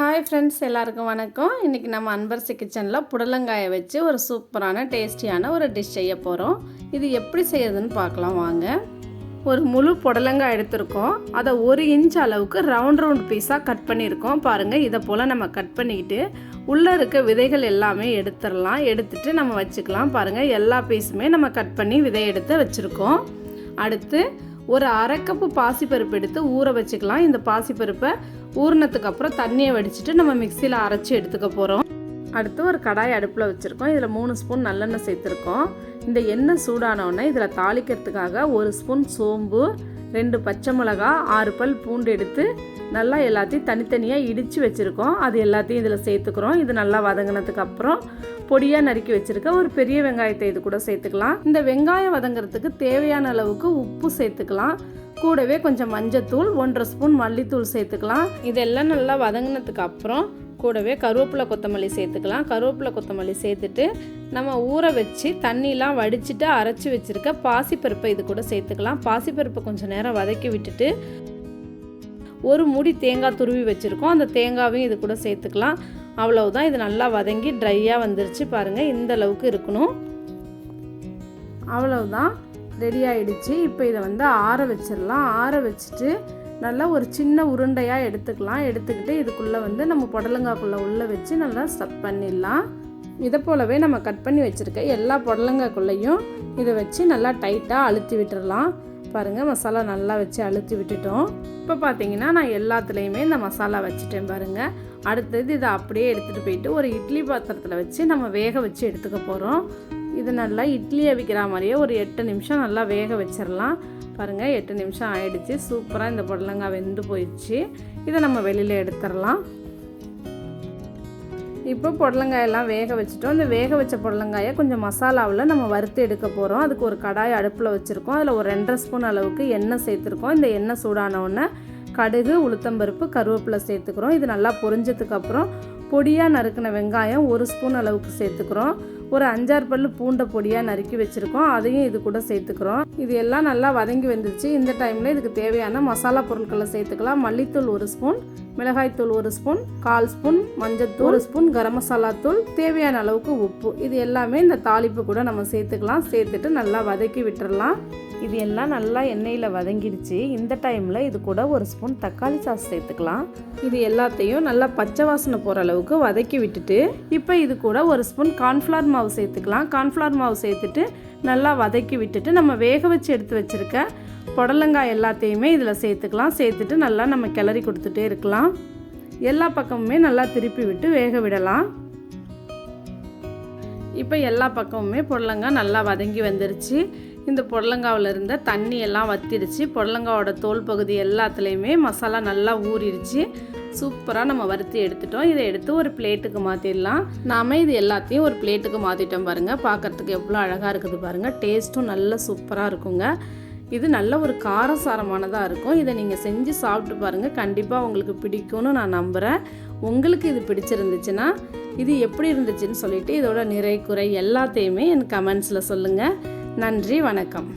Hi friends, எல்லாருக்கும் வணக்கம். இன்றைக்கி நம்ம அன்பரசி கிச்சனில் புடலங்காயை வச்சு ஒரு சூப்பரான டேஸ்டியான ஒரு டிஷ் செய்ய போகிறோம். இது எப்படி செய்யறதுன்னு பார்க்கலாம் வாங்க. ஒரு முழு புடலங்காய் எடுத்திருக்கோம். அதை 1 இன்ச் அளவுக்கு ரவுண்ட் பீஸாக கட் பண்ணியிருக்கோம். பாருங்கள், இதை போல் நம்ம கட் பண்ணிக்கிட்டு உள்ளே இருக்க விதைகள் எல்லாமே எடுத்துடலாம். எடுத்துகிட்டு நம்ம வச்சுக்கலாம். பாருங்கள், எல்லா பீஸுமே நம்ம கட் பண்ணி விதை எடுத்து வச்சுருக்கோம். அடுத்து ஒரு 1/2 கப்பு பாசிப்பருப்பு எடுத்து ஊற வச்சுக்கலாம். இந்த பாசிப்பருப்பை ஊறினதுக்கு அப்புறம் தண்ணியை வடிச்சிட்டு நம்ம மிக்சியில் அரைச்சி எடுத்துக்க போகிறோம். அடுத்து ஒரு கடாய் அடுப்பில் வச்சுருக்கோம். இதில் 3 ஸ்பூன் நல்லெண்ணெய் சேர்த்துருக்கோம். இந்த எண்ணெய் சூடானோடனே இதில் தாளிக்கிறதுக்காக 1 ஸ்பூன் சோம்பு, 2 பச்சை மிளகா, 6 பல் பூண்டு எடுத்து நல்லா எல்லாத்தையும் தனித்தனியாக இடித்து வச்சுருக்கோம். அது எல்லாத்தையும் இதில் சேர்த்துக்கிறோம். இது நல்லா வதங்கினதுக்கு அப்புறம் பொடியாக நறுக்கி வச்சுருக்க ஒரு பெரிய வெங்காயத்தை இது கூட சேர்த்துக்கலாம். இந்த வெங்காயம் வதங்கிறதுக்கு தேவையான அளவுக்கு உப்பு சேர்த்துக்கலாம். கூடவே கொஞ்சம் மஞ்சத்தூள், 1/2 ஸ்பூன் மல்லித்தூள் சேர்த்துக்கலாம். இதெல்லாம் நல்லா வதங்கினதுக்கு அப்புறம் கூடவே கருவேப்பிலை கொத்தமல்லி சேர்த்துக்கலாம். கருவேப்பிலை கொத்தமல்லி சேர்த்துட்டு நம்ம ஊற வச்சு தண்ணிலாம் வடிச்சிட்டு அரைச்சி வச்சுருக்க பாசிப்பருப்பை இது கூட சேர்த்துக்கலாம். பாசிப்பருப்பை கொஞ்சம் நேரம் வதக்கி விட்டுட்டு ஒரு மூடி தேங்காய் துருவி வச்சுருக்கோம். அந்த தேங்காவையும் இது கூட சேர்த்துக்கலாம். அவ்வளவுதான். இது நல்லா வதங்கி ட்ரையாக வந்துருச்சு. பாருங்கள், இந்த அளவுக்கு இருக்கணும். அவ்வளவுதான், ரெடி ஆகிடுச்சு. இப்போ இதை ஆற வச்சிடலாம். ஆற வச்சுட்டு நல்லா ஒரு சின்ன உருண்டையாக எடுத்துக்கலாம். எடுத்துக்கிட்டு இதுக்குள்ளே நம்ம புடலங்காய்க்குள்ளே உள்ளே வச்சு நல்லா ஸ்டஃப் பண்ணிடலாம். இதை போலவே நம்ம கட் பண்ணி வச்சுருக்க எல்லா புடலங்காய்க்குள்ளேயும் இதை வச்சு நல்லா டைட்டாக அழுத்தி விட்டுடலாம். பாருங்கள், மசாலா நல்லா வச்சு அழுத்தி விட்டுட்டோம். இப்போ பார்த்தீங்கன்னா நான் எல்லாத்துலேயுமே இந்த மசாலா வச்சுட்டேன். பாருங்கள், அடுத்தது இதை அப்படியே எடுத்துகிட்டு போயிட்டு ஒரு இட்லி பாத்திரத்தில் வச்சு நம்ம வேக வச்சு எடுத்துக்க போகிறோம். இது நல்லா இட்லி அவிக்கிற மாதிரியே ஒரு 8 நிமிஷம் நல்லா வேக வச்சிடலாம். பாருங்கள், 8 நிமிஷம் ஆயிடுச்சு. சூப்பராக இந்த புடலங்காய் வெந்து போயிடுச்சு. இதை நம்ம வெளியில் எடுத்துடலாம். இப்போ புடலங்காயெல்லாம் வேக வச்சுட்டோம். இந்த வேக வச்ச புடலங்காயை கொஞ்சம் மசாலாவில் நம்ம வறுத்து எடுக்க போகிறோம். அதுக்கு ஒரு கடாய் அடுப்பில் வச்சுருக்கோம். அதில் ஒரு 2.5 ஸ்பூன் அளவுக்கு எண்ணெய் சேர்த்துருக்கோம். இந்த எண்ணெய் சூடானவுடனே கடுகு, உளுத்தம்பருப்பு, கருவேப்பிலை சேர்த்துக்கிறோம். இது நல்லா பொரிஞ்சதுக்கப்புறம் பொடியாக நறுக்கின வெங்காயம் 1 ஸ்பூன் அளவுக்கு சேர்த்துக்கிறோம். ஒரு 5-6 பல்லு பூண்டை பொடியாக நறுக்கி வச்சுருக்கோம். அதையும் இது கூட சேர்த்துக்கிறோம். இது எல்லாம் நல்லா வதங்கி வந்துருச்சு. இந்த டைமில் இதுக்கு தேவையான மசாலா பொருட்களை சேர்த்துக்கலாம். மல்லித்தூள் 1 ஸ்பூன், மிளகாய்த்தூள் 1 ஸ்பூன், 1/4 ஸ்பூன் மஞ்சத்தூள், 1 ஸ்பூன் கரம் மசாலா தூள், தேவையான அளவுக்கு உப்பு. இது எல்லாமே இந்த தாளிப்பு கூட நம்ம சேர்த்துக்கலாம். சேர்த்துட்டு நல்லா வதக்கி விட்டுறலாம். இது எல்லாம் நல்லா எண்ணெயில் வதங்கிடுச்சு. இந்த டைமில் இது கூட 1 ஸ்பூன் தக்காளி சாஸ் சேர்த்துக்கலாம். இது எல்லாத்தையும் நல்லா பச்சை வாசனை போகிற அளவுக்கு வதக்கி விட்டுட்டு இப்போ இது கூட 1 ஸ்பூன் கார்ன்ஃப்ளவர் மாவு சேர்த்துக்கலாம். கார்ன்ஃப்ளவர் மாவு சேர்த்துட்டு நல்லா வதக்கி விட்டுட்டு நம்ம வேக வச்சு எடுத்து வச்சுருக்க புடலங்காய் எல்லாத்தையுமே இதில் சேர்த்துக்கலாம். சேர்த்துட்டு நல்லா நம்ம கிளறி கொடுத்துட்டே இருக்கலாம். எல்லா பக்கமுமே நல்லா திருப்பி விட்டு வேக விடலாம். இப்போ எல்லா பக்கமுமே புடலங்காய் நல்லா வதங்கி வந்துருச்சு. இந்த புடலங்காவில் இருந்த தண்ணி எல்லாம் வத்திடுச்சு. புடலங்காவோட தோல் பகுதி எல்லாத்துலேயுமே மசாலா நல்லா ஊறிடுச்சு. சூப்பராக நம்ம வறுத்து எடுத்துட்டோம். இதை எடுத்து ஒரு பிளேட்டுக்கு மாற்றிடலாம். நாம் இது எல்லாத்தையும் ஒரு பிளேட்டுக்கு மாற்றிட்டோம். பாருங்கள், பார்க்குறதுக்கு எவ்வளோ அழகாக இருக்குது பாருங்கள். டேஸ்ட்டும் நல்ல சூப்பராக இருக்குங்க. இது நல்ல ஒரு காரசாரமானதாக இருக்கும். இதை நீங்கள் செஞ்சு சாப்பிட்டு பாருங்கள். கண்டிப்பாக உங்களுக்கு பிடிக்கும்னு நான் நம்புகிறேன். உங்களுக்கு இது பிடிச்சிருந்துச்சுன்னா இது எப்படி இருந்துச்சுன்னு சொல்லிவிட்டு இதோட நிறை குறை எல்லாத்தையுமே என் கமெண்ட்ஸில் சொல்லுங்கள். நன்றி, வணக்கம்.